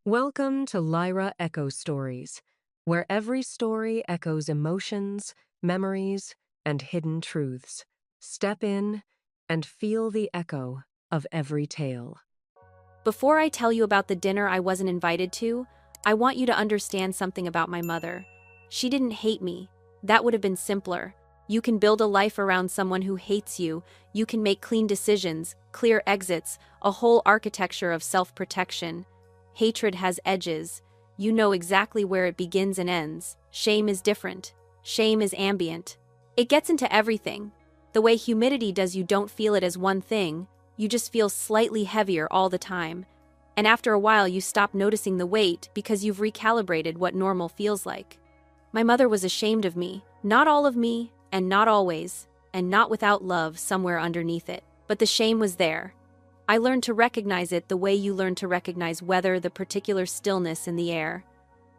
Welcome to Lyra Echo Stories, where every story echoes emotions, memories, and hidden truths. Step in and feel the echo of every tale. Before I tell you about the dinner I wasn't invited to, I want you to understand something about my mother. She didn't hate me. That would have been simpler. You can build a life around someone who hates you. You can make clean decisions, clear exits, a whole architecture of self-protection. Hatred has edges. You know exactly where it begins and ends. Shame is different. Shame is ambient. It gets into everything. The way humidity does, you don't feel it as one thing. You just feel slightly heavier all the time. And after a while, you stop noticing the weight because you've recalibrated what normal feels like. My mother was ashamed of me. Not all of me, and not always, and not without love somewhere underneath it. But the shame was there. I learned to recognize it the way you learn to recognize weather, the particular stillness in the air,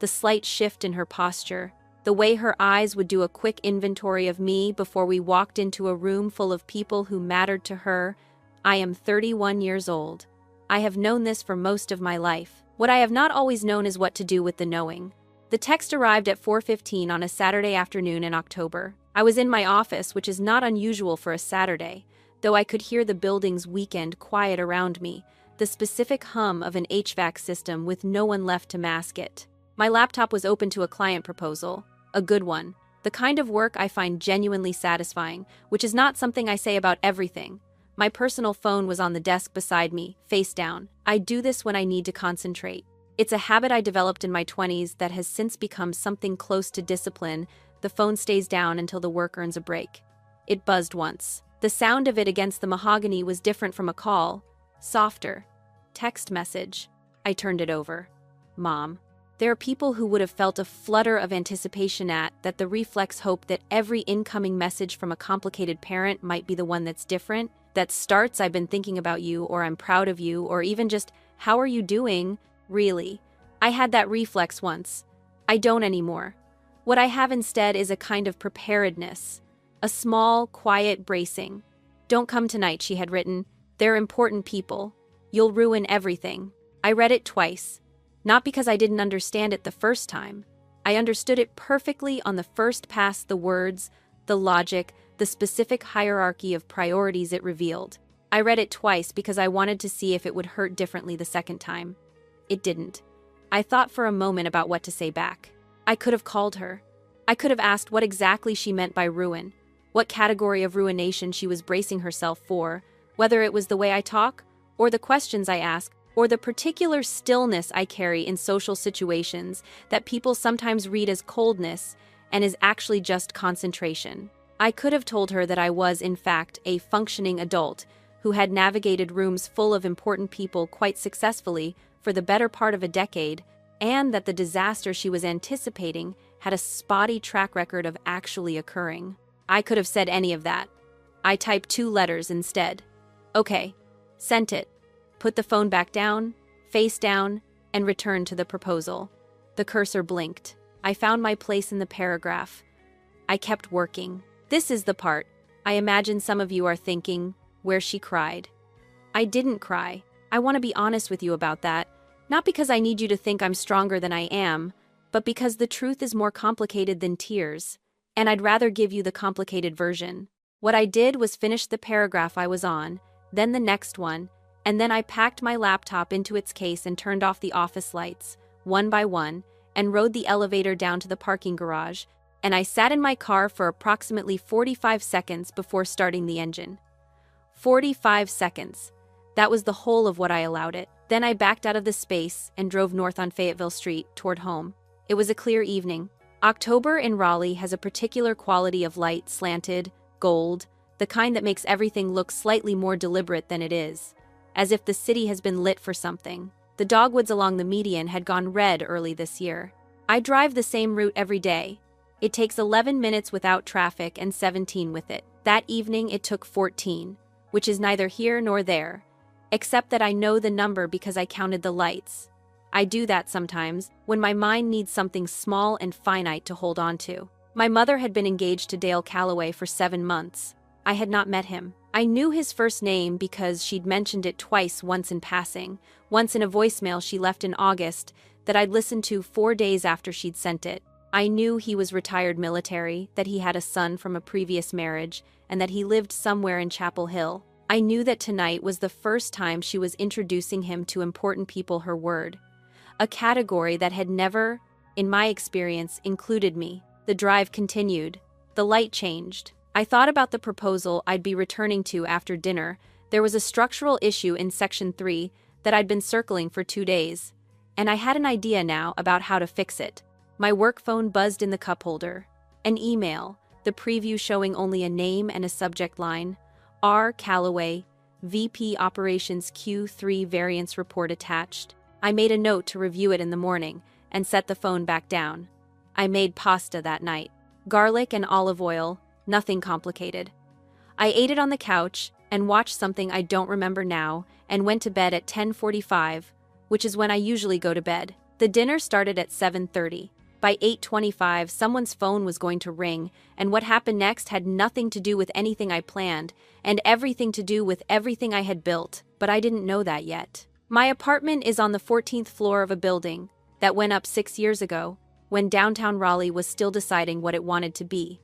the slight shift in her posture, the way her eyes would do a quick inventory of me before we walked into a room full of people who mattered to her. I am 31 years old. I have known this for most of my life. What I have not always known is what to do with the knowing. The text arrived at 4:15 on a Saturday afternoon in October. I was in my office, which is not unusual for a Saturday, though I could hear the building's weekend quiet around me, the specific hum of an HVAC system with no one left to mask it. My laptop was open to a client proposal, a good one, the kind of work I find genuinely satisfying, which is not something I say about everything. My personal phone was on the desk beside me, face down. I do this when I need to concentrate. It's a habit I developed in my 20s that has since become something close to discipline. The phone stays down until the work earns a break. It buzzed once. The sound of it against the mahogany was different from a call, softer. Text message. I turned it over. Mom. There are people who would have felt a flutter of anticipation at that, the reflex hope that every incoming message from a complicated parent might be the one that's different, that starts "I've been thinking about you," or "I'm proud of you," or even just "How are you doing?" Really. I had that reflex once. I don't anymore. What I have instead is a kind of preparedness. A small, quiet bracing. "Don't come tonight," she had written. "They're important people. You'll ruin everything." I read it twice. Not because I didn't understand it the first time. I understood it perfectly on the first pass, the words, the logic, the specific hierarchy of priorities it revealed. I read it twice because I wanted to see if it would hurt differently the second time. It didn't. I thought for a moment about what to say back. I could have called her. I could have asked what exactly she meant by ruin, what category of ruination she was bracing herself for, whether it was the way I talk, or the questions I ask, or the particular stillness I carry in social situations that people sometimes read as coldness and is actually just concentration. I could have told her that I was, in fact, a functioning adult who had navigated rooms full of important people quite successfully for the better part of a decade, and that the disaster she was anticipating had a spotty track record of actually occurring. I could have said any of that. I typed 2 letters instead. Okay. Sent it. Put the phone back down, face down, and returned to the proposal. The cursor blinked. I found my place in the paragraph. I kept working. This is the part, I imagine some of you are thinking, where she cried. I didn't cry. I want to be honest with you about that, not because I need you to think I'm stronger than I am, but because the truth is more complicated than tears, and I'd rather give you the complicated version. What I did was finish the paragraph I was on, then the next one, and then I packed my laptop into its case and turned off the office lights, one by one, and rode the elevator down to the parking garage, and I sat in my car for approximately 45 seconds before starting the engine. 45 seconds. That was the whole of what I allowed it. Then I backed out of the space and drove north on Fayetteville Street, toward home. It was a clear evening. October in Raleigh has a particular quality of light, slanted, gold, the kind that makes everything look slightly more deliberate than it is, as if the city has been lit for something. The dogwoods along the median had gone red early this year. I drive the same route every day. It takes 11 minutes without traffic and 17 with it. That evening it took 14, which is neither here nor there, except that I know the number because I counted the lights. I do that sometimes when my mind needs something small and finite to hold on to. My mother had been engaged to Dale Calloway for 7 months. I had not met him. I knew his first name because she'd mentioned it twice, once in passing, once in a voicemail she left in August that I'd listened to 4 days after she'd sent it. I knew he was retired military, that he had a son from a previous marriage, and that he lived somewhere in Chapel Hill. I knew that tonight was the first time she was introducing him to important people her word, a category that had never, in my experience, included me. The drive continued. The light changed. I thought about the proposal I'd be returning to after dinner. There was a structural issue in Section 3 that I'd been circling for 2 days, and I had an idea now about how to fix it. My work phone buzzed in the cup holder. An email, the preview showing only a name and a subject line. R. Calloway, VP Operations Q3 Variance Report attached. I made a note to review it in the morning and set the phone back down. I made pasta that night. Garlic and olive oil, nothing complicated. I ate it on the couch and watched something I don't remember now and went to bed at 10:45, which is when I usually go to bed. The dinner started at 7:30. By 8:25, someone's phone was going to ring, and what happened next had nothing to do with anything I planned, and everything to do with everything I had built, but I didn't know that yet. My apartment is on the 14th floor of a building that went up 6 years ago, when downtown Raleigh was still deciding what it wanted to be.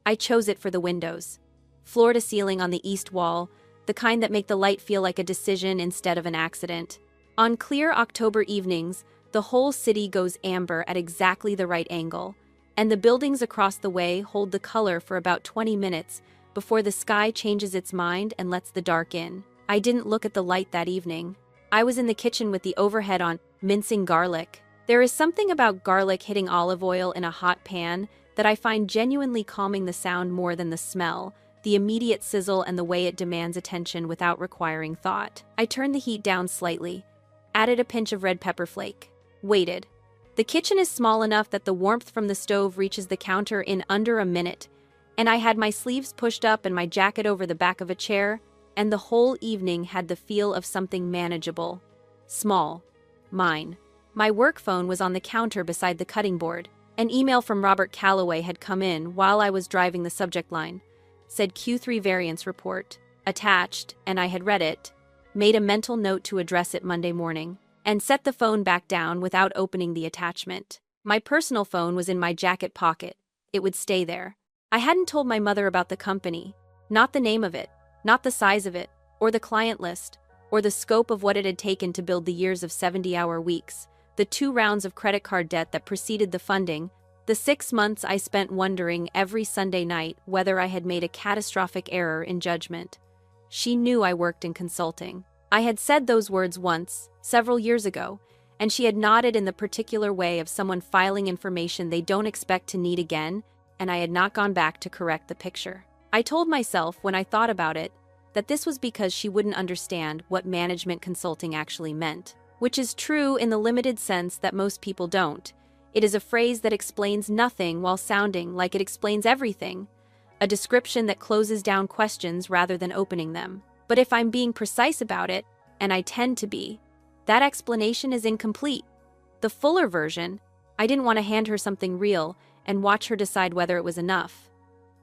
I chose it for the windows. Floor to ceiling on the east wall, the kind that make the light feel like a decision instead of an accident. On clear October evenings, the whole city goes amber at exactly the right angle, and the buildings across the way hold the color for about 20 minutes before the sky changes its mind and lets the dark in. I didn't look at the light that evening. I was in the kitchen with the overhead on, mincing garlic. There is something about garlic hitting olive oil in a hot pan that I find genuinely calming. The sound more than the smell, the immediate sizzle and the way it demands attention without requiring thought. I turned the heat down slightly, added a pinch of red pepper flake. Waited. The kitchen is small enough that the warmth from the stove reaches the counter in under a minute, and I had my sleeves pushed up and my jacket over the back of a chair, and the whole evening had the feel of something manageable. Small. Mine. My work phone was on the counter beside the cutting board. An email from Robert Calloway had come in while I was driving. The subject line said Q3 Variance Report, attached, and I had read it, made a mental note to address it Monday morning, and set the phone back down without opening the attachment. My personal phone was in my jacket pocket. It would stay there. I hadn't told my mother about the company, not the name of it, not the size of it, or the client list, or the scope of what it had taken to build the years of 70-hour weeks, the 2 rounds of credit card debt that preceded the funding, the 6 months I spent wondering every Sunday night whether I had made a catastrophic error in judgment. She knew I worked in consulting. I had said those words once, several years ago, and she had nodded in the particular way of someone filing information they don't expect to need again, and I had not gone back to correct the picture. I told myself, when I thought about it, that this was because she wouldn't understand what management consulting actually meant, which is true in the limited sense that most people don't. It is a phrase that explains nothing while sounding like it explains everything, a description that closes down questions rather than opening them. But if I'm being precise about it, and I tend to be, that explanation is incomplete. The fuller version, I didn't want to hand her something real and watch her decide whether it was enough.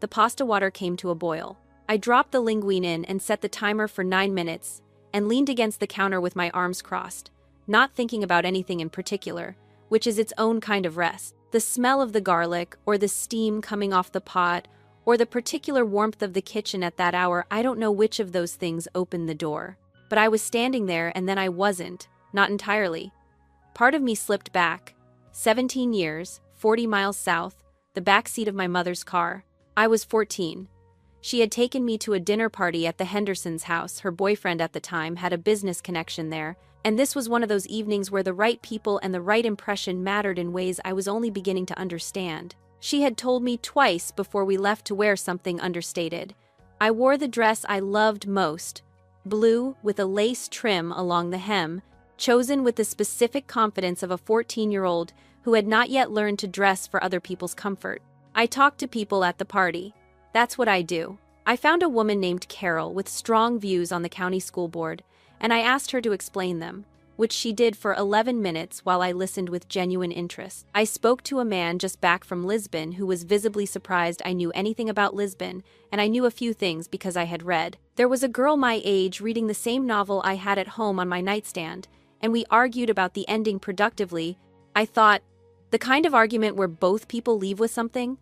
The pasta water came to a boil. I dropped the linguine in and set the timer for 9 minutes and leaned against the counter with my arms crossed, not thinking about anything in particular, which is its own kind of rest. The smell of the garlic, or the steam coming off the pot, or the particular warmth of the kitchen at that hour, I don't know which of those things opened the door. But I was standing there and then I wasn't, not entirely. Part of me slipped back. 17 years, 40 miles south, the back seat of my mother's car. I was 14. She had taken me to a dinner party at the Hendersons' house. Her boyfriend at the time had a business connection there, and this was one of those evenings where the right people and the right impression mattered in ways I was only beginning to understand. She had told me twice before we left to wear something understated. I wore the dress I loved most, blue with a lace trim along the hem, chosen with the specific confidence of a 14-year-old who had not yet learned to dress for other people's comfort. I talked to people at the party. That's what I do. I found a woman named Carol with strong views on the county school board, and I asked her to explain them, which she did for 11 minutes while I listened with genuine interest. I spoke to a man just back from Lisbon who was visibly surprised I knew anything about Lisbon, and I knew a few things because I had read. There was a girl my age reading the same novel I had at home on my nightstand, and we argued about the ending productively. I thought, the kind of argument where both people leave with something?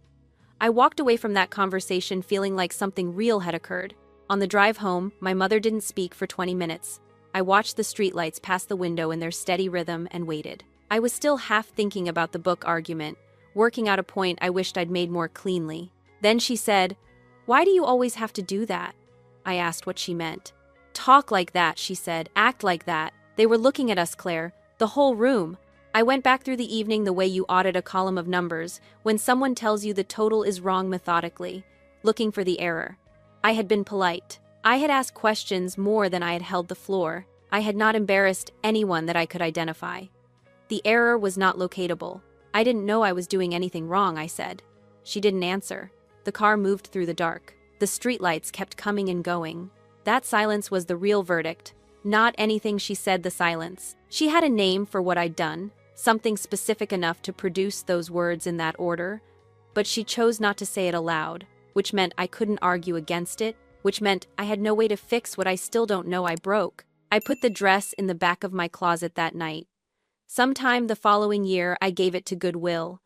I walked away from that conversation feeling like something real had occurred. On the drive home, my mother didn't speak for 20 minutes. I watched the streetlights pass the window in their steady rhythm and waited. I was still half thinking about the book argument, working out a point I wished I'd made more cleanly. Then she said, "Why do you always have to do that?" I asked what she meant. "Talk like that," she said. "Act like that." They were looking at us, Claire. The whole room. I went back through the evening the way you audit a column of numbers, when someone tells you the total is wrong methodically, looking for the error. I had been polite. I had asked questions more than I had held the floor. I had not embarrassed anyone that I could identify. The error was not locatable. I didn't know I was doing anything wrong, I said. She didn't answer. The car moved through the dark. The streetlights kept coming and going. That silence was the real verdict. Not anything she said, the silence. She had a name for what I'd done, something specific enough to produce those words in that order, but she chose not to say it aloud, which meant I couldn't argue against it, which meant I had no way to fix what I still don't know I broke. I put the dress in the back of my closet that night. Sometime the following year, I gave it to Goodwill.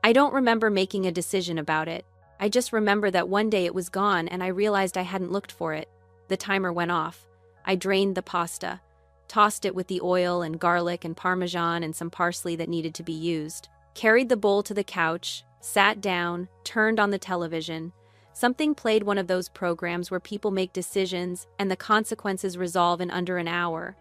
I don't remember making a decision about it. I just remember that one day it was gone and I realized I hadn't looked for it. The timer went off. I drained the pasta, tossed it with the oil and garlic and parmesan and some parsley that needed to be used, carried the bowl to the couch, sat down, turned on the television. Something played, one of those programs where people make decisions and the consequences resolve in under an hour.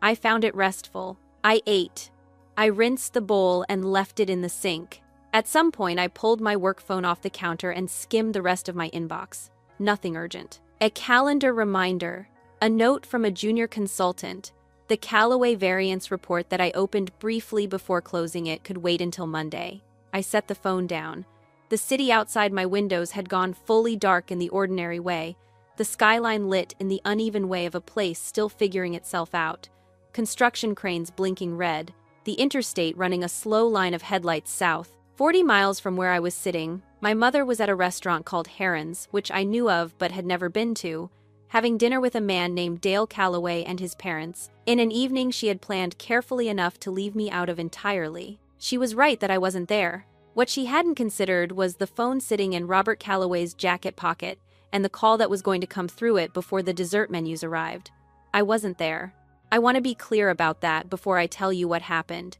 I found it restful. I ate. I rinsed the bowl and left it in the sink. At some point, I pulled my work phone off the counter and skimmed the rest of my inbox. Nothing urgent. A calendar reminder. A note from a junior consultant. The Callaway variance report that I opened briefly before closing it could wait until Monday. I set the phone down. The city outside my windows had gone fully dark in the ordinary way, the skyline lit in the uneven way of a place still figuring itself out, construction cranes blinking red, the interstate running a slow line of headlights south. 40 miles from where I was sitting, my mother was at a restaurant called Heron's, which I knew of but had never been to, having dinner with a man named Dale Calloway and his parents, in an evening she had planned carefully enough to leave me out of entirely. She was right that I wasn't there. What she hadn't considered was the phone sitting in Robert Calloway's jacket pocket and the call that was going to come through it before the dessert menus arrived. I wasn't there. I want to be clear about that before I tell you what happened,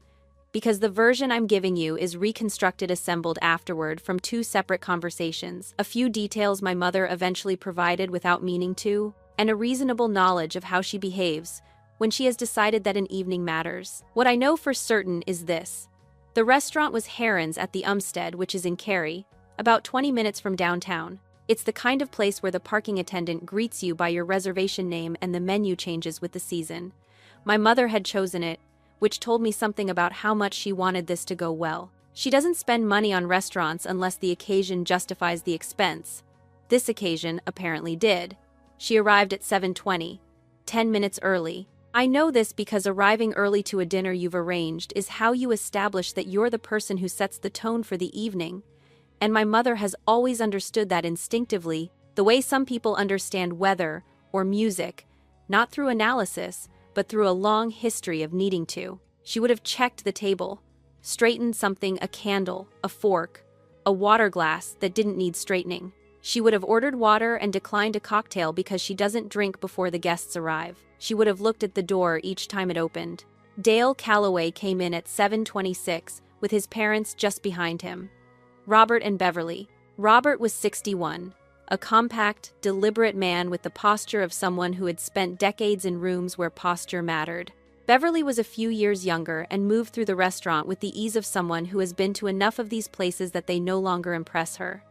because the version I'm giving you is reconstructed assembled afterward from two separate conversations, a few details my mother eventually provided without meaning to, and a reasonable knowledge of how she behaves when she has decided that an evening matters. What I know for certain is this. The restaurant was Heron's at the Umstead, which is in Cary, about 20 minutes from downtown. It's the kind of place where the parking attendant greets you by your reservation name and the menu changes with the season. My mother had chosen it, which told me something about how much she wanted this to go well. She doesn't spend money on restaurants unless the occasion justifies the expense. This occasion apparently did. She arrived at 7:20, 10 minutes early. I know this because arriving early to a dinner you've arranged is how you establish that you're the person who sets the tone for the evening. And my mother has always understood that instinctively, the way some people understand weather or music, not through analysis, but through a long history of needing to. She would have checked the table, straightened something, a candle, a fork, a water glass that didn't need straightening. She would have ordered water and declined a cocktail because she doesn't drink before the guests arrive. She would have looked at the door each time it opened. Dale Calloway came in at 7:26, with his parents just behind him. Robert and Beverly. Robert was 61, a compact, deliberate man with the posture of someone who had spent decades in rooms where posture mattered. Beverly was a few years younger and moved through the restaurant with the ease of someone who has been to enough of these places that they no longer impress her.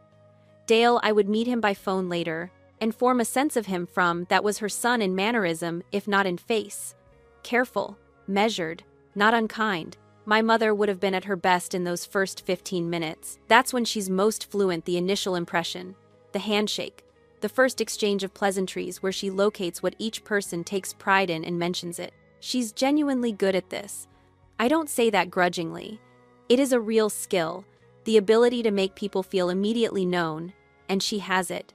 Dale, I would meet him by phone later, and form a sense of him from that was her son in mannerism, if not in face. Careful, measured, not unkind. My mother would have been at her best in those first 15 minutes. That's when she's most fluent, the initial impression, the handshake, the first exchange of pleasantries where she locates what each person takes pride in and mentions it. She's genuinely good at this. I don't say that grudgingly. It is a real skill, the ability to make people feel immediately known, and she has it.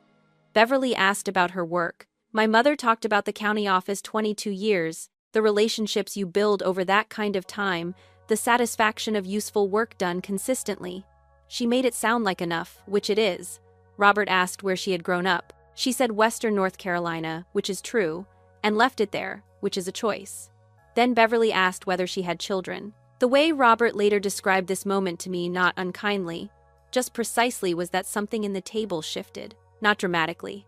Beverly asked about her work. My mother talked about the county office 22 years, the relationships you build over that kind of time, the satisfaction of useful work done consistently. She made it sound like enough, which it is. Robert asked where she had grown up. She said Western North Carolina, which is true, and left it there, which is a choice. Then Beverly asked whether she had children. The way Robert later described this moment to me, not unkindly, just precisely, was that something in the table shifted, not dramatically.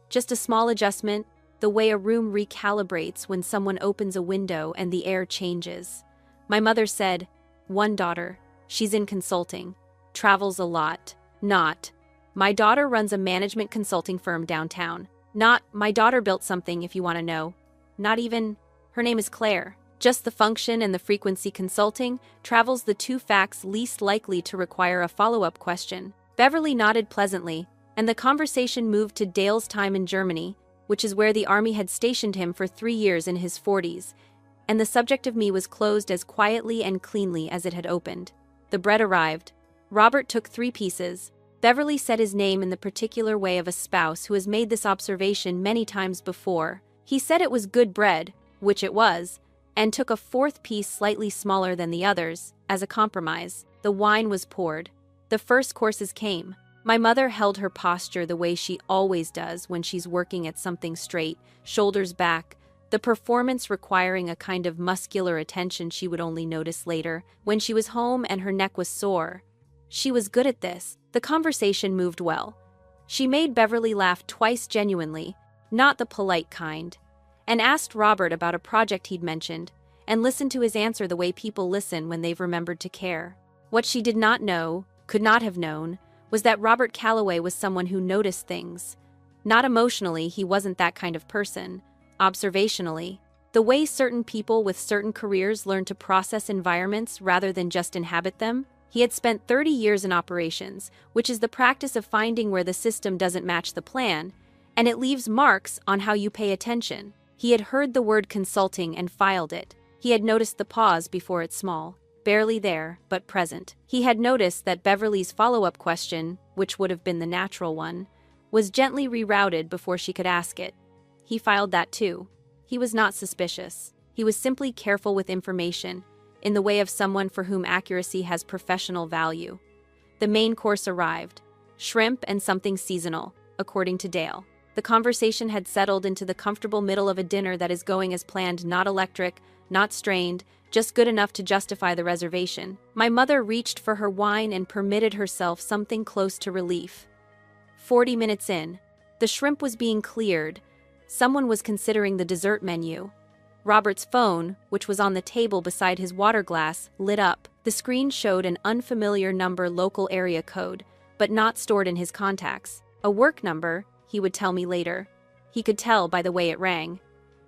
Just a small adjustment, the way a room recalibrates when someone opens a window and the air changes. My mother said, "One daughter. She's in consulting. Travels a lot." Not, "My daughter runs a management consulting firm downtown." Not, "My daughter built something, if you want to know." Not even, "Her name is Claire." Just the function and the frequency. Consulting travels, the two facts least likely to require a follow-up question. Beverly nodded pleasantly, and the conversation moved to Dale's time in Germany, which is where the army had stationed him for 3 years in his 40s, and the subject of me was closed as quietly and cleanly as it had opened. The bread arrived. Robert took 3 pieces. Beverly said his name in the particular way of a spouse who has made this observation many times before. He said it was good bread, which it was, and took a 4th piece slightly smaller than the others, as a compromise. The wine was poured. The first courses came. My mother held her posture the way she always does when she's working at something straight, shoulders back, the performance requiring a kind of muscular attention she would only notice later, when she was home and her neck was sore. She was good at this. The conversation moved well. She made Beverly laugh twice genuinely, not the polite kind, and asked Robert about a project he'd mentioned, and listened to his answer the way people listen when they've remembered to care. What she did not know, could not have known, was that Robert Calloway was someone who noticed things. Not emotionally, he wasn't that kind of person. Observationally, the way certain people with certain careers learn to process environments rather than just inhabit them. He had spent 30 years in operations, which is the practice of finding where the system doesn't match the plan, and it leaves marks on how you pay attention. He had heard the word consulting and filed it. He had noticed the pause before it's small, barely there, but present. He had noticed that Beverly's follow-up question, which would have been the natural one, was gently rerouted before she could ask it. He filed that too. He was not suspicious. He was simply careful with information, in the way of someone for whom accuracy has professional value. The main course arrived. Shrimp and something seasonal, according to Dale. The conversation had settled into the comfortable middle of a dinner that is going as planned, not electric, not strained, just good enough to justify the reservation. My mother reached for her wine and permitted herself something close to relief. 40 minutes in, the shrimp was being cleared. Someone was considering the dessert menu. Robert's phone, which was on the table beside his water glass, lit up. The screen showed an unfamiliar number, local area code, but not stored in his contacts. A work number, he would tell me later. He could tell by the way it rang.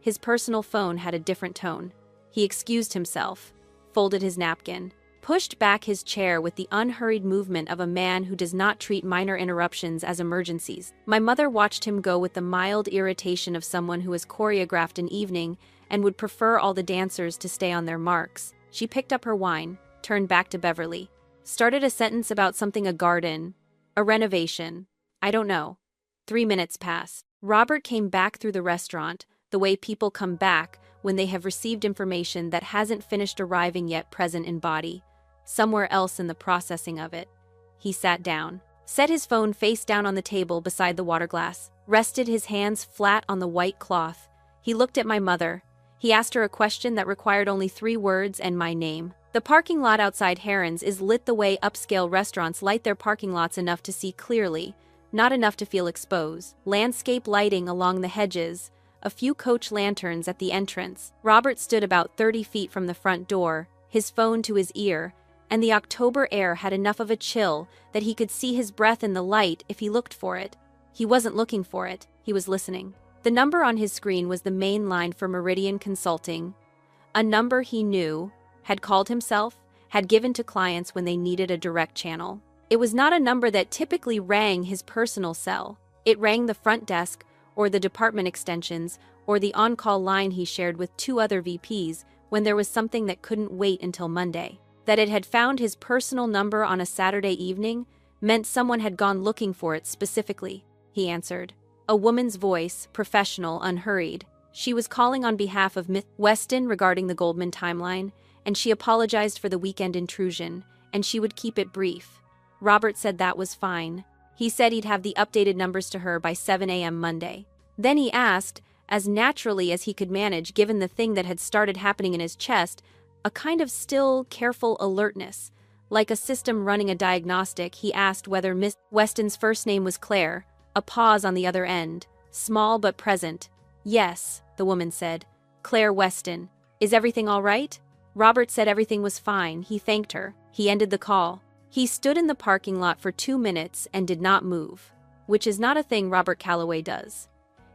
His personal phone had a different tone. He excused himself, folded his napkin, pushed back his chair with the unhurried movement of a man who does not treat minor interruptions as emergencies. My mother watched him go with the mild irritation of someone who has choreographed an evening and would prefer all the dancers to stay on their marks. She picked up her wine, turned back to Beverly, started a sentence about something, a garden, a renovation. I don't know. 3 minutes passed. Robert came back through the restaurant, the way people come back when they have received information that hasn't finished arriving yet, present in body, somewhere else in the processing of it. He sat down, set his phone face down on the table beside the water glass, rested his hands flat on the white cloth. He looked at my mother. He asked her a question that required only 3 words and my name. The parking lot outside Heron's is lit the way upscale restaurants light their parking lots, enough to see clearly, not enough to feel exposed. Landscape lighting along the hedges, a few coach lanterns at the entrance. Robert stood about 30 feet from the front door, his phone to his ear, and the October air had enough of a chill that he could see his breath in the light if he looked for it. He wasn't looking for it, he was listening. The number on his screen was the main line for Meridian Consulting, a number he knew, had called himself, had given to clients when they needed a direct channel. It was not a number that typically rang his personal cell. It rang the front desk, or the department extensions, or the on-call line he shared with 2 other VPs when there was something that couldn't wait until Monday. That it had found his personal number on a Saturday evening meant someone had gone looking for it specifically, he answered. A woman's voice, professional, unhurried. She was calling on behalf of Miss Weston regarding the Goldman timeline, and she apologized for the weekend intrusion, and she would keep it brief. Robert said that was fine. He said he'd have the updated numbers to her by 7 a.m. Monday. Then he asked, as naturally as he could manage given the thing that had started happening in his chest, a kind of still, careful alertness. Like a system running a diagnostic, he asked whether Miss Weston's first name was Claire, a pause on the other end, small but present. Yes, the woman said. Claire Weston. Is everything all right? Robert said everything was fine. He thanked her. He ended the call. He stood in the parking lot for 2 minutes and did not move, which is not a thing Robert Calloway does.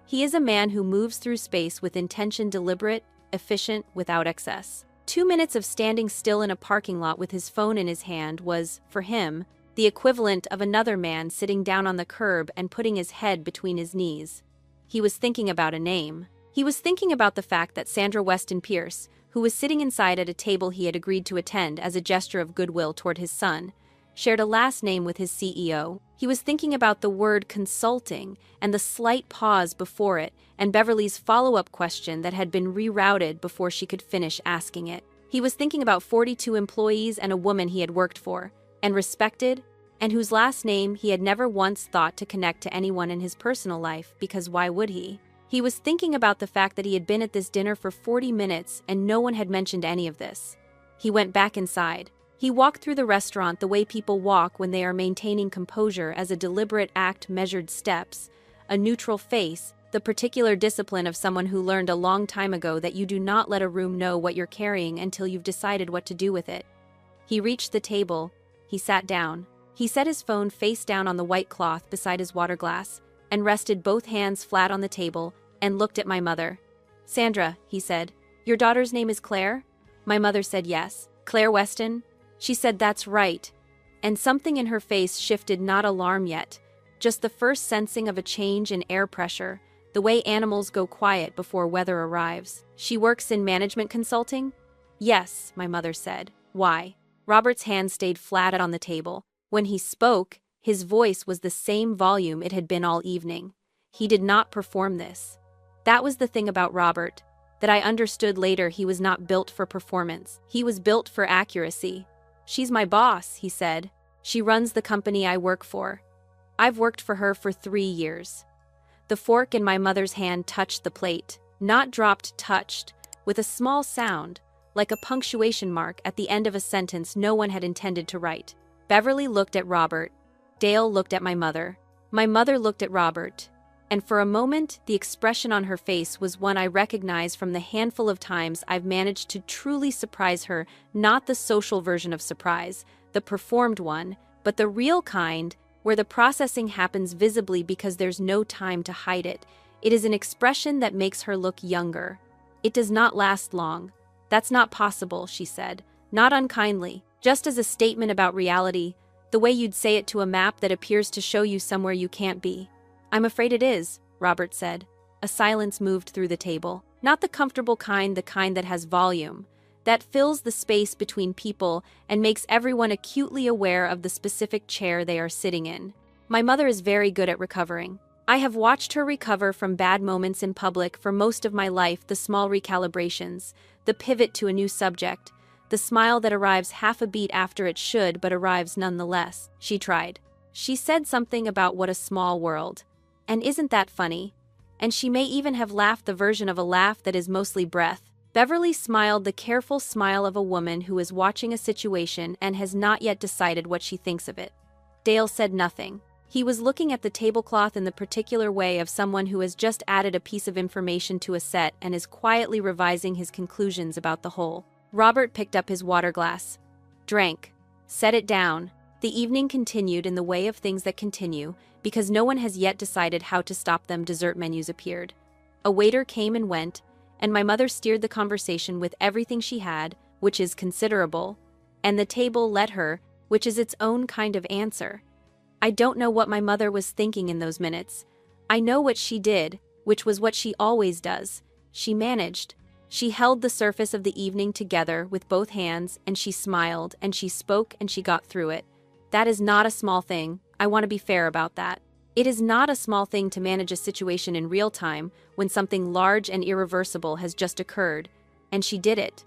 He is a man who moves through space with intention, deliberate, efficient, without excess. 2 minutes of standing still in a parking lot with his phone in his hand was, for him, the equivalent of another man sitting down on the curb and putting his head between his knees. He was thinking about a name. He was thinking about the fact that Sandra Weston Pierce, who was sitting inside at a table he had agreed to attend as a gesture of goodwill toward his son, shared a last name with his CEO. He was thinking about the word consulting and the slight pause before it and Beverly's follow-up question that had been rerouted before she could finish asking it. He was thinking about 42 employees and a woman he had worked for and respected, and whose last name he had never once thought to connect to anyone in his personal life, because why would he? He was thinking about the fact that he had been at this dinner for 40 minutes and no one had mentioned any of this. He went back inside. He walked through the restaurant the way people walk when they are maintaining composure as a deliberate act, measured steps, a neutral face, the particular discipline of someone who learned a long time ago that you do not let a room know what you're carrying until you've decided what to do with it. He reached the table. He sat down. He set his phone face down on the white cloth beside his water glass and rested both hands flat on the table and looked at my mother. Sandra, he said, your daughter's name is Claire? My mother said yes. Claire Weston? She said that's right. And something in her face shifted, not alarm yet, just the first sensing of a change in air pressure, the way animals go quiet before weather arrives. She works in management consulting? Yes, my mother said. Why? Robert's hand stayed flat on the table. When he spoke, his voice was the same volume it had been all evening. He did not perform this. That was the thing about Robert, that I understood later. He was not built for performance. He was built for accuracy. She's my boss, he said. She runs the company I work for. I've worked for her for 3 years. The fork in my mother's hand touched the plate, not dropped, touched, with a small sound, like a punctuation mark at the end of a sentence no one had intended to write. Beverly looked at Robert. Dale looked at my mother. My mother looked at Robert. And for a moment, the expression on her face was one I recognized from the handful of times I've managed to truly surprise her, not the social version of surprise, the performed one, but the real kind, where the processing happens visibly because there's no time to hide it. It is an expression that makes her look younger. It does not last long. That's not possible, she said, not unkindly, just as a statement about reality, the way you'd say it to a map that appears to show you somewhere you can't be. I'm afraid it is, Robert said. A silence moved through the table. Not the comfortable kind, the kind that has volume, that fills the space between people and makes everyone acutely aware of the specific chair they are sitting in. My mother is very good at recovering. I have watched her recover from bad moments in public for most of my life, the small recalibrations, the pivot to a new subject, the smile that arrives half a beat after it should but arrives nonetheless. She tried. She said something about what a small world. And isn't that funny? And she may even have laughed the version of a laugh that is mostly breath. Beverly smiled, the careful smile of a woman who is watching a situation and has not yet decided what she thinks of it. Dale said nothing. He was looking at the tablecloth in the particular way of someone who has just added a piece of information to a set and is quietly revising his conclusions about the whole. Robert picked up his water glass, drank, set it down. The evening continued in the way of things that continue, because no one has yet decided how to stop them. Dessert menus appeared. A waiter came and went, and my mother steered the conversation with everything she had, which is considerable, and the table let her, which is its own kind of answer. I don't know what my mother was thinking in those minutes. I know what she did, which was what she always does. She managed. She held the surface of the evening together with both hands, and she smiled, and she spoke, and she got through it. That is not a small thing. I want to be fair about that. It is not a small thing to manage a situation in real time when something large and irreversible has just occurred, and she did it.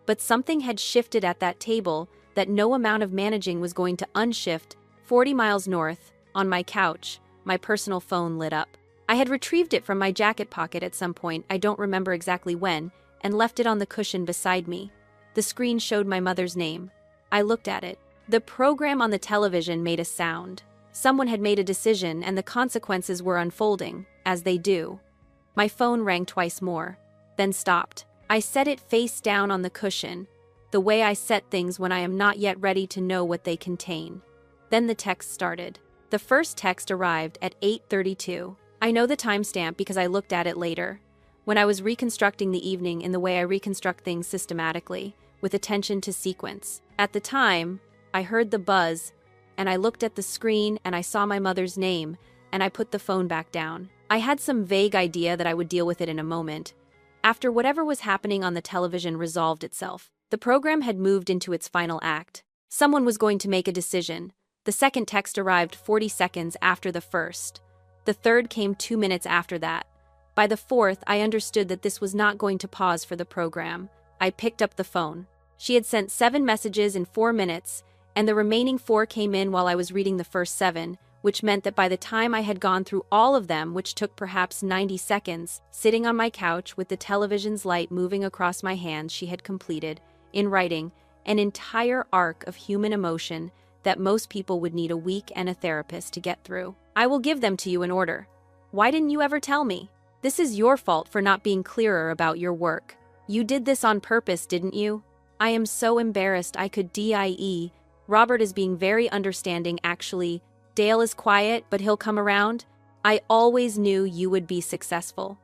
But something had shifted at that table that no amount of managing was going to unshift. 40 miles north, on my couch, my personal phone lit up. I had retrieved it from my jacket pocket at some point, I don't remember exactly when, and left it on the cushion beside me. The screen showed my mother's name. I looked at it. The program on the television made a sound. Someone had made a decision, and the consequences were unfolding, as they do. My phone rang twice more, then stopped. I set it face down on the cushion, the way I set things when I am not yet ready to know what they contain. Then the text started. The first text arrived at 8:32. I know the timestamp because I looked at it later, when I was reconstructing the evening in the way I reconstruct things systematically, with attention to sequence. At the time, I heard the buzz, and I looked at the screen and I saw my mother's name, and I put the phone back down. I had some vague idea that I would deal with it in a moment. After whatever was happening on the television resolved itself, the program had moved into its final act. Someone was going to make a decision. The second text arrived 40 seconds after the first. The third came 2 minutes after that. By the fourth, I understood that this was not going to pause for the program. I picked up the phone. She had sent 7 messages in 4 minutes, and the remaining 4 came in while I was reading the first 7, which meant that by the time I had gone through all of them, which took perhaps 90 seconds, sitting on my couch with the television's light moving across my hands, she had completed, in writing, an entire arc of human emotion that most people would need a week and a therapist to get through. I will give them to you in order. Why didn't you ever tell me? This is your fault for not being clearer about your work. You did this on purpose, didn't you? I am so embarrassed I could die. Robert is being very understanding, actually. Dale is quiet, but he'll come around. I always knew you would be successful.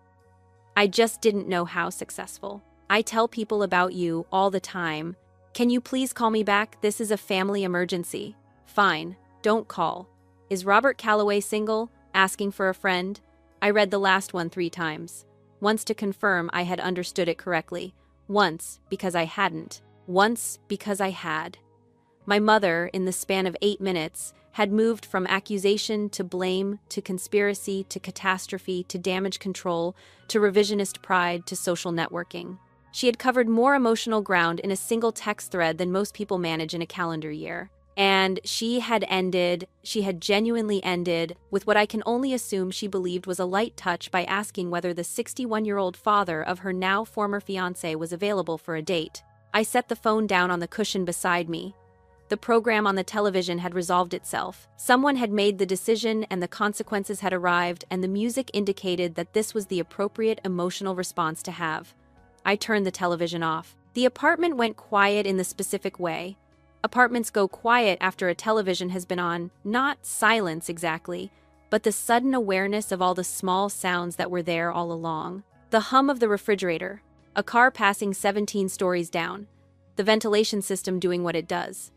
I just didn't know how successful. I tell people about you all the time. Can you please call me back? This is a family emergency. Fine, don't call. Is Robert Calloway single? Asking for a friend? I read the last one 3 times. Once to confirm I had understood it correctly. Once because I hadn't. Once because I had. My mother, in the span of 8 minutes, had moved from accusation to blame to conspiracy to catastrophe to damage control to revisionist pride to social networking. She had covered more emotional ground in a single text thread than most people manage in a calendar year. And she had genuinely ended with what I can only assume she believed was a light touch by asking whether the 61-year-old father of her now former fiancé was available for a date. I set the phone down on the cushion beside me. The program on the television had resolved itself. Someone had made the decision and the consequences had arrived, and the music indicated that this was the appropriate emotional response to have. I turned the television off. The apartment went quiet in the specific way. Apartments go quiet after a television has been on, not silence exactly, but the sudden awareness of all the small sounds that were there all along. The hum of the refrigerator, a car passing 17 stories down, the ventilation system doing what it does.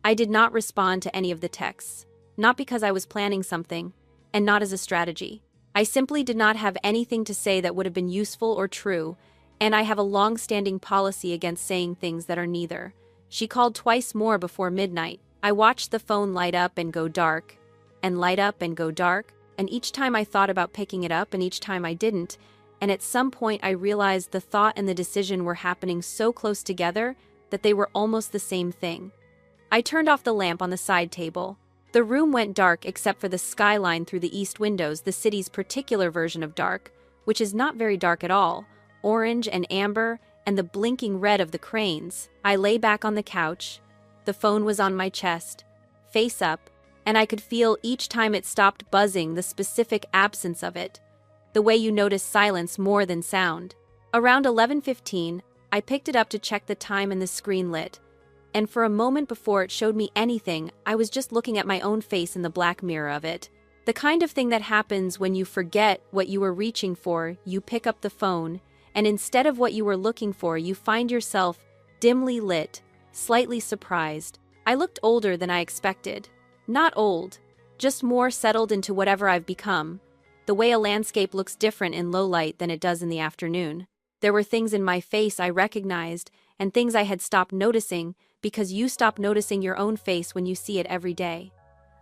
I did not respond to any of the texts, not because I was planning something, and not as a strategy. I simply did not have anything to say that would have been useful or true, and I have a long-standing policy against saying things that are neither. She called twice more before midnight. I watched the phone light up and go dark, and light up and go dark, and each time I thought about picking it up and each time I didn't, and at some point I realized the thought and the decision were happening so close together that they were almost the same thing. I turned off the lamp on the side table. The room went dark except for the skyline through the east windows, the city's particular version of dark, which is not very dark at all, orange and amber, and the blinking red of the cranes. I lay back on the couch. The phone was on my chest, face up, and I could feel each time it stopped buzzing the specific absence of it, the way you notice silence more than sound. Around 11:15, I picked it up to check the time and the screen lit. And for a moment before it showed me anything, I was just looking at my own face in the black mirror of it. The kind of thing that happens when you forget what you were reaching for, you pick up the phone, and instead of what you were looking for, you find yourself dimly lit, slightly surprised. I looked older than I expected. Not old, just more settled into whatever I've become. the way a landscape looks different in low light than it does in the afternoon. There were things in my face I recognized, and things I had stopped noticing because you stop noticing your own face when you see it every day.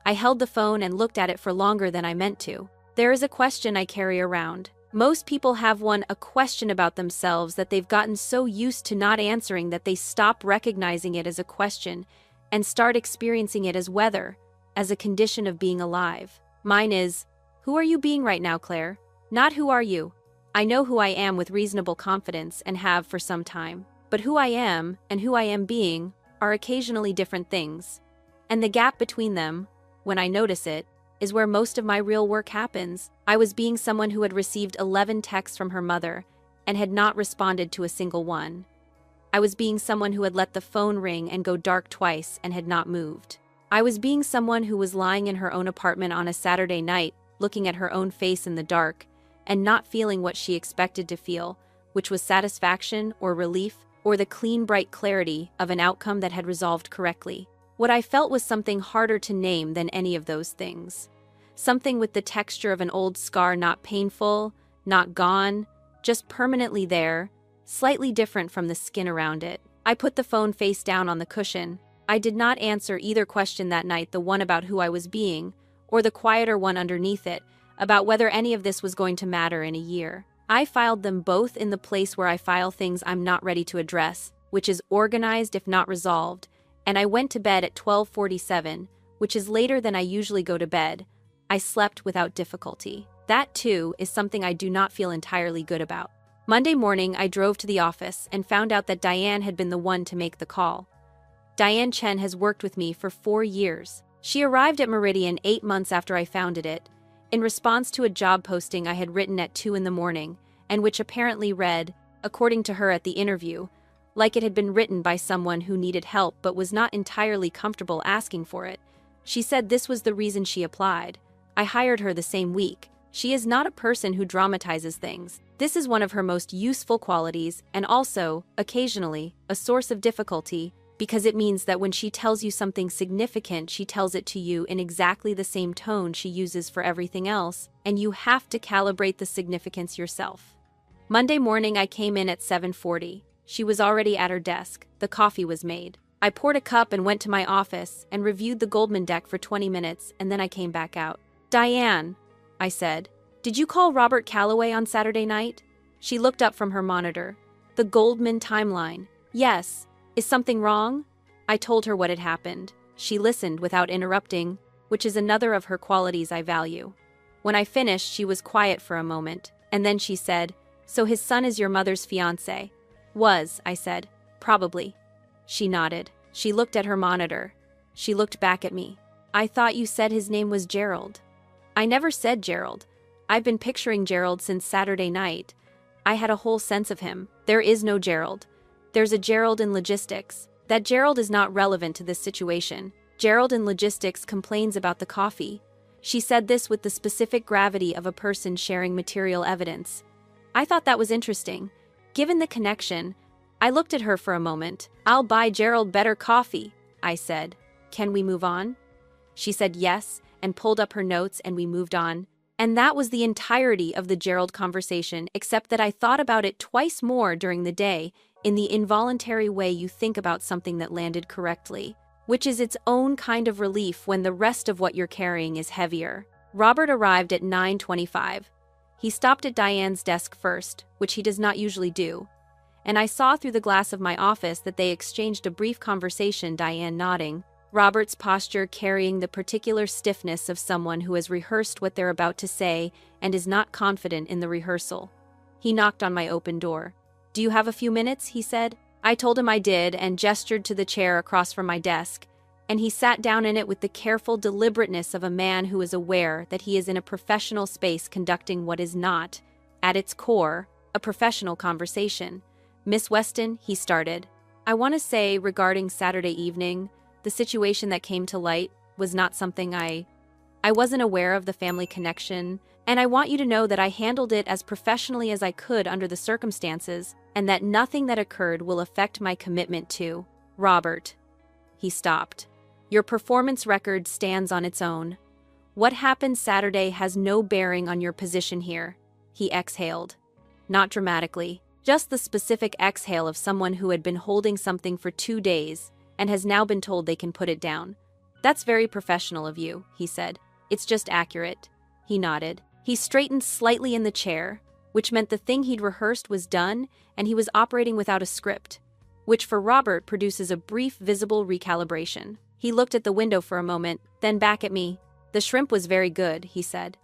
I held the phone and looked at it for longer than I meant to. There is a question I carry around. Most people have a question about themselves that they've gotten so used to not answering that they stop recognizing it as a question and start experiencing it as weather, as a condition of being alive. Mine is, who are you being right now, Claire? Not who are you. I know who I am with reasonable confidence and have for some time. But who I am and who I am being are occasionally different things. And the gap between them, when I notice it, is where most of my real work happens. I was being someone who had received 11 texts from her mother and had not responded to a single one. I was being someone who had let the phone ring and go dark twice and had not moved. I was being someone who was lying in her own apartment on a Saturday night, looking at her own face in the dark, and not feeling what she expected to feel, which was satisfaction or relief or the clean, bright clarity of an outcome that had resolved correctly. What I felt was something harder to name than any of those things. Something with the texture of an old scar, not painful, not gone, just permanently there, slightly different from the skin around it. I put the phone face down on the cushion. I did not answer either question that night, the one about who I was being, or the quieter one underneath it, about whether any of this was going to matter in a year. I filed them both in the place where I file things I'm not ready to address, which is organized if not resolved, and I went to bed at 12:47, which is later than I usually go to bed. I slept without difficulty. That, too, is something I do not feel entirely good about. Monday morning, I drove to the office and found out that Diane had been the one to make the call. Diane Chen has worked with me for 4 years. She arrived at Meridian 8 months after I founded it, in response to a job posting I had written at 2 in the morning, and which apparently read, according to her at the interview, like it had been written by someone who needed help but was not entirely comfortable asking for it. She said this was the reason she applied. I hired her the same week. She is not a person who dramatizes things. This is one of her most useful qualities, and also, occasionally, a source of difficulty, because it means that when she tells you something significant, she tells it to you in exactly the same tone she uses for everything else, and you have to calibrate the significance yourself. Monday morning, I came in at 7:40. She was already at her desk. The coffee was made. I poured a cup and went to my office and reviewed the Goldman deck for 20 minutes, and then I came back out. "Diane," I said, "did you call Robert Calloway on Saturday night?" She looked up from her monitor. "The Goldman timeline." "Yes. Is something wrong?" I told her what had happened. She listened without interrupting, which is another of her qualities I value. When I finished, she was quiet for a moment, and then she said, "So his son is your mother's fiancé?" "Was," I said. "Probably." She nodded. She looked at her monitor. She looked back at me. "I thought you said his name was Gerald." "I never said Gerald. I've been picturing Gerald since Saturday night. I had a whole sense of him. There is no Gerald. There's a Gerald in logistics. That Gerald is not relevant to this situation. Gerald in logistics complains about the coffee." She said this with the specific gravity of a person sharing material evidence. I thought that was interesting. Given the connection, I looked at her for a moment. "I'll buy Gerald better coffee," I said. "Can we move on?" She said yes, and pulled up her notes, and we moved on. And that was the entirety of the Gerald conversation, except that I thought about it twice more during the day, in the involuntary way you think about something that landed correctly, which is its own kind of relief when the rest of what you're carrying is heavier. Robert arrived at 9:25. He stopped at Diane's desk first, which he does not usually do, and I saw through the glass of my office that they exchanged a brief conversation, Diane nodding, Robert's posture carrying the particular stiffness of someone who has rehearsed what they're about to say and is not confident in the rehearsal. He knocked on my open door. "Do you have a few minutes?" he said. I told him I did and gestured to the chair across from my desk, and he sat down in it with the careful deliberateness of a man who is aware that he is in a professional space conducting what is not, at its core, a professional conversation. "Miss Weston," he started, "I want to say regarding Saturday evening, the situation that came to light was not something I wasn't aware of the family connection, and I want you to know that I handled it as professionally as I could under the circumstances, and that nothing that occurred will affect my commitment to Robert." He stopped. "Your performance record stands on its own. What happened Saturday has no bearing on your position here, he exhaled. Not dramatically, just the specific exhale of someone who had been holding something for 2 days and has now been told they can put it down. That's very professional of you, he said. It's just accurate. He nodded. He straightened slightly in the chair, which meant the thing he'd rehearsed was done and he was operating without a script, which for Robert produces a brief visible recalibration. He looked at the window for a moment, then back at me. The shrimp was very good, he said.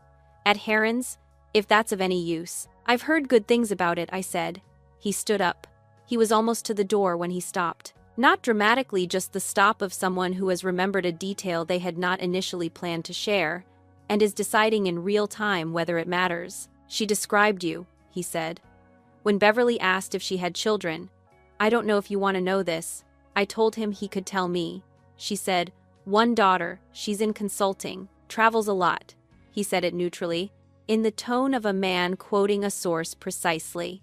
At Heron's, if that's of any use. I've heard good things about it, I said. He stood up. He was almost to the door when he stopped. Not dramatically, just the stop of someone who has remembered a detail they had not initially planned to share, and is deciding in real time whether it matters. She described you, he said. When Beverly asked if she had children, I don't know if you want to know this, I told him he could tell me. She said, 1 daughter, she's in consulting, travels a lot. He said it neutrally, in the tone of a man quoting a source precisely.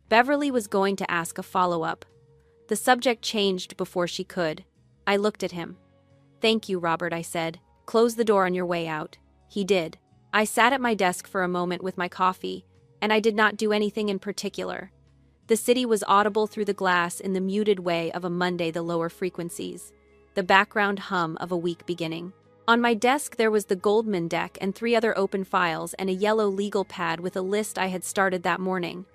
Beverly was going to ask a follow-up. The subject changed before she could. I looked at him. Thank you, Robert, I said. Close the door on your way out. He did. I sat at my desk for a moment with my coffee, and I did not do anything in particular. The city was audible through the glass in the muted way of a Monday the lower frequencies, the background hum of a week beginning. On my desk there was the Goldman deck and 3 other open files and a yellow legal pad with a list I had started that morning.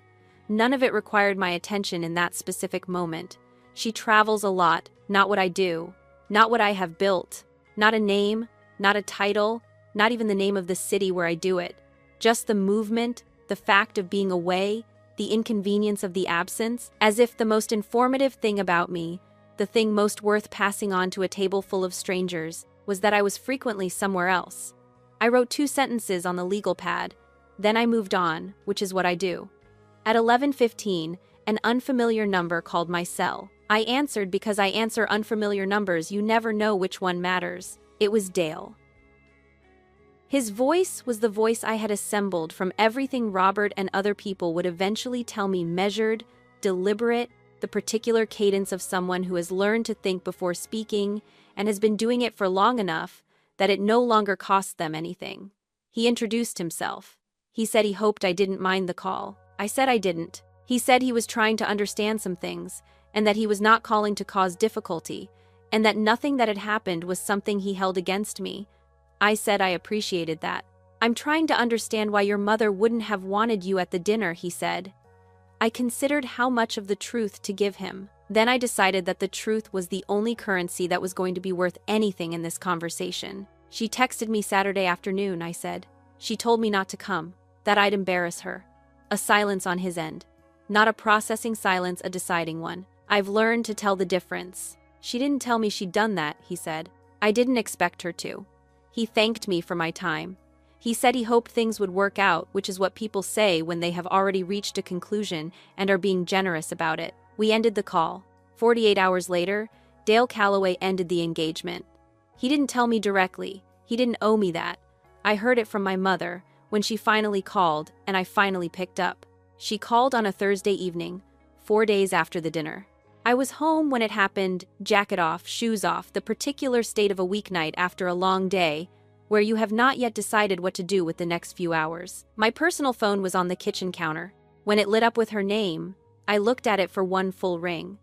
None of it required my attention in that specific moment. She travels a lot, not what I do, not what I have built, not a name, not a title, not even the name of the city where I do it. Just the movement, the fact of being away, the inconvenience of the absence, as if the most informative thing about me, the thing most worth passing on to a table full of strangers, was that I was frequently somewhere else. I wrote 2 sentences on the legal pad, then I moved on, which is what I do. At 11:15, an unfamiliar number called my cell. I answered because I answer unfamiliar numbers, you never know which one matters. It was Dale. His voice was the voice I had assembled from everything Robert and other people would eventually tell me, measured, deliberate, the particular cadence of someone who has learned to think before speaking and has been doing it for long enough that it no longer costs them anything. He introduced himself. He said he hoped I didn't mind the call. I said I didn't. He said he was trying to understand some things, and that he was not calling to cause difficulty, and that nothing that had happened was something he held against me. I said I appreciated that. I'm trying to understand why your mother wouldn't have wanted you at the dinner, he said. I considered how much of the truth to give him. Then I decided that the truth was the only currency that was going to be worth anything in this conversation. She texted me Saturday afternoon, I said. She told me not to come, that I'd embarrass her. A silence on his end. Not a processing silence, a deciding one. I've learned to tell the difference. She didn't tell me she'd done that, he said. I didn't expect her to. He thanked me for my time. He said he hoped things would work out, which is what people say when they have already reached a conclusion and are being generous about it. We ended the call. 48 hours later, Dale Calloway ended the engagement. He didn't tell me directly. He didn't owe me that. I heard it from my mother when she finally called, and I finally picked up. She called on a Thursday evening, 4 days after the dinner. I was home when it happened, jacket off, shoes off, the particular state of a weeknight after a long day, where you have not yet decided what to do with the next few hours. My personal phone was on the kitchen counter. When it lit up with her name, I looked at it for 1 full ring.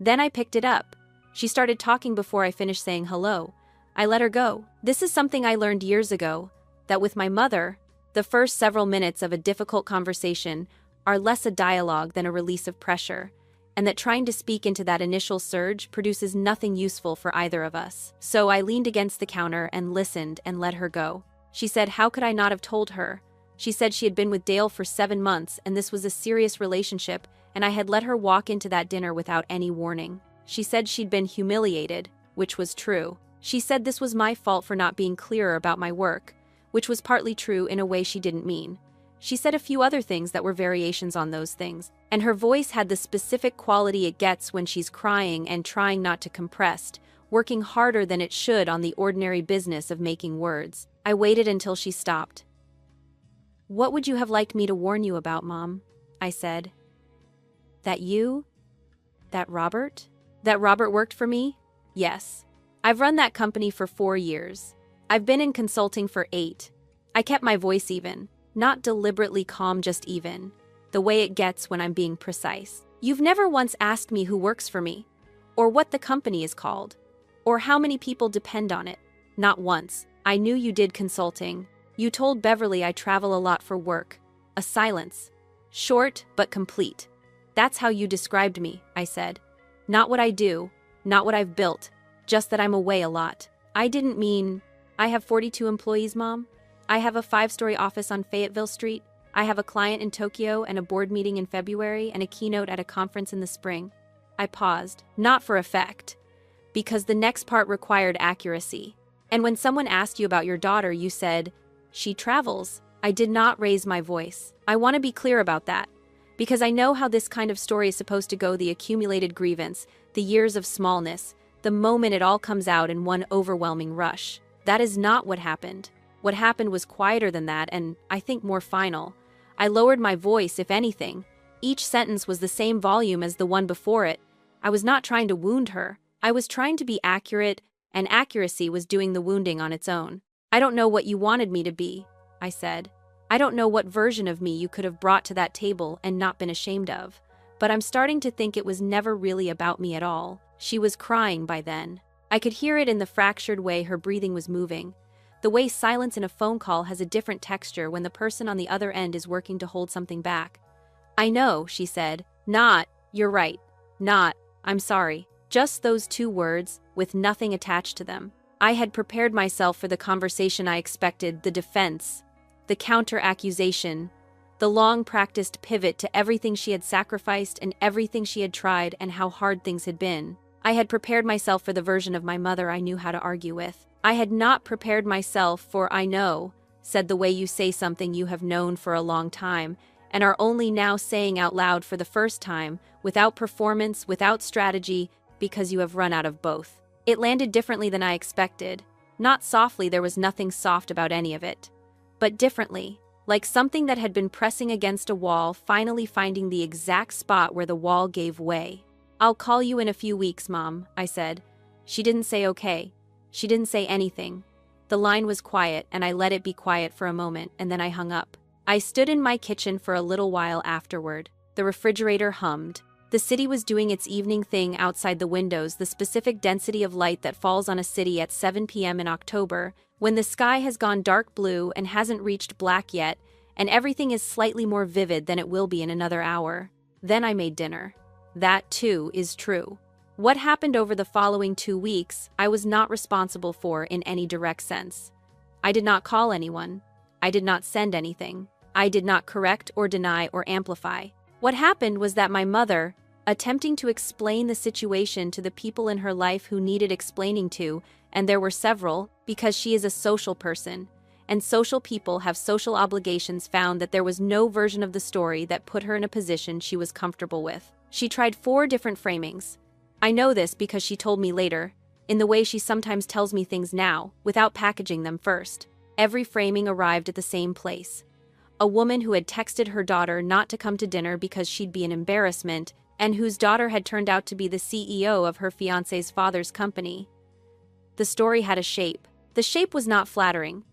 Then I picked it up. She started talking before I finished saying hello. I let her go. This is something I learned years ago, that with my mother, the first several minutes of a difficult conversation are less a dialogue than a release of pressure, and that trying to speak into that initial surge produces nothing useful for either of us. So I leaned against the counter and listened and let her go. She said, how could I not have told her? She said she had been with Dale for 7 months and this was a serious relationship, and I had let her walk into that dinner without any warning. She said she'd been humiliated, which was true. She said this was my fault for not being clearer about my work, which was partly true in a way she didn't mean. She said a few other things that were variations on those things, and her voice had the specific quality it gets when she's crying and trying not to compress, working harder than it should on the ordinary business of making words. I waited until she stopped. What would you have liked me to warn you about, Mom? I said. That Robert? That Robert worked for me? Yes. I've run that company for 4 years. I've been in consulting for 8. I kept my voice even. Not deliberately calm, just even. The way it gets when I'm being precise. You've never once asked me who works for me, or what the company is called, or how many people depend on it. Not once. I knew you did consulting. You told Beverly I travel a lot for work. A silence. Short, but complete. That's how you described me, I said. Not what I do, not what I've built, just that I'm away a lot. I didn't mean, I have 42 employees, Mom. I have a 5-story office on Fayetteville Street. I have a client in Tokyo and a board meeting in February and a keynote at a conference in the spring. I paused, not for effect, because the next part required accuracy. And when someone asked you about your daughter, you said, she travels. I did not raise my voice. I want to be clear about that, because I know how this kind of story is supposed to go, the accumulated grievance, the years of smallness, the moment it all comes out in one overwhelming rush. That is not what happened. What happened was quieter than that and, I think, more final. I lowered my voice, if anything. Each sentence was the same volume as the one before it. I was not trying to wound her. I was trying to be accurate, and accuracy was doing the wounding on its own. I don't know what you wanted me to be, I said. I don't know what version of me you could have brought to that table and not been ashamed of. But I'm starting to think it was never really about me at all. She was crying by then. I could hear it in the fractured way her breathing was moving. The way silence in a phone call has a different texture when the person on the other end is working to hold something back. I know, she said. Not, you're right. Not, I'm sorry. Just those 2 words, with nothing attached to them. I had prepared myself for the conversation I expected, the defense, the counter-accusation, the long-practiced pivot to everything she had sacrificed and everything she had tried and how hard things had been. I had prepared myself for the version of my mother I knew how to argue with. I had not prepared myself for I know, said the way you say something you have known for a long time, and are only now saying out loud for the first time, without performance, without strategy, because you have run out of both. It landed differently than I expected. Not softly, there was nothing soft about any of it. But differently, like something that had been pressing against a wall, finally finding the exact spot where the wall gave way. I'll call you in a few weeks, Mom, I said. She didn't say okay. She didn't say anything. The line was quiet, and I let it be quiet for a moment, and then I hung up. I stood in my kitchen for a little while afterward. The refrigerator hummed. The city was doing its evening thing outside the windows, the specific density of light that falls on a city at 7 p.m. in October, when the sky has gone dark blue and hasn't reached black yet, and everything is slightly more vivid than it will be in another hour. Then I made dinner. That, too, is true. What happened over the following 2 weeks, I was not responsible for in any direct sense. I did not call anyone. I did not send anything. I did not correct or deny or amplify. What happened was that my mother, attempting to explain the situation to the people in her life who needed explaining to, and there were several, because she is a social person, and social people have social obligations, found that there was no version of the story that put her in a position she was comfortable with. She tried 4 different framings. I know this because she told me later, in the way she sometimes tells me things now, without packaging them first. Every framing arrived at the same place. A woman who had texted her daughter not to come to dinner because she'd be an embarrassment, and whose daughter had turned out to be the CEO of her fiancé's father's company. The story had a shape. The shape was not flattering.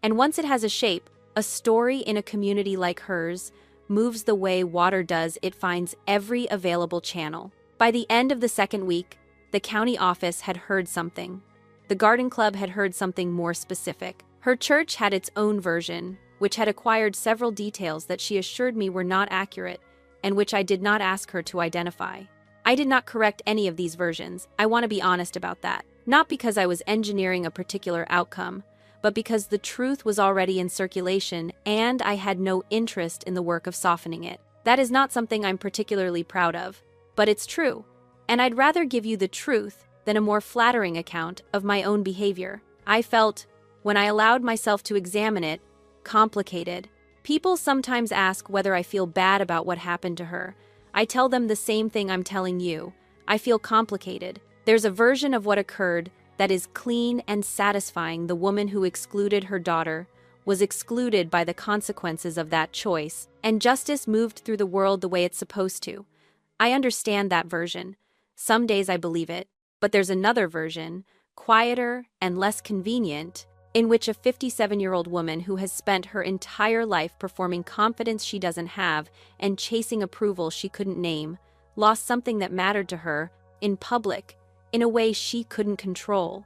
And once it has a shape, a story in a community like hers moves the way water does. It finds every available channel. By the end of the 2nd week, the county office had heard something. The garden club had heard something more specific. Her church had its own version, which had acquired several details that she assured me were not accurate, and which I did not ask her to identify. I did not correct any of these versions. I want to be honest about that. Not because I was engineering a particular outcome, but because the truth was already in circulation and I had no interest in the work of softening it. That is not something I'm particularly proud of, but it's true, and I'd rather give you the truth than a more flattering account of my own behavior. I felt, when I allowed myself to examine it, complicated. People sometimes ask whether I feel bad about what happened to her. I tell them the same thing I'm telling you. I feel complicated. There's a version of what occurred that is clean and satisfying. The woman who excluded her daughter was excluded by the consequences of that choice, and justice moved through the world the way it's supposed to. I understand that version. Some days I believe it, but there's another version, quieter and less convenient. in which a 57-year-old woman who has spent her entire life performing confidence she doesn't have and chasing approval she couldn't name, lost something that mattered to her, in public, in a way she couldn't control.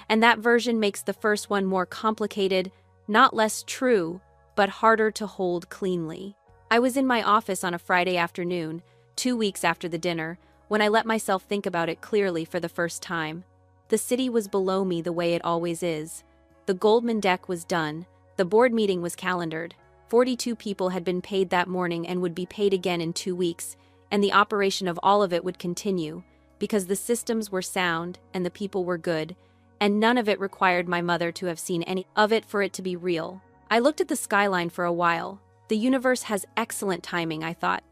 And that version makes the first one more complicated, not less true, but harder to hold cleanly. I was in my office on a Friday afternoon, 2 weeks after the dinner, when I let myself think about it clearly for the first time. The city was below me the way it always is. The Goldman deck was done, the board meeting was calendared. 42 people had been paid that morning and would be paid again in 2 weeks, and the operation of all of it would continue, because the systems were sound and the people were good, and none of it required my mother to have seen any of it for it to be real. I looked at the skyline for a while. The universe has excellent timing, I thought.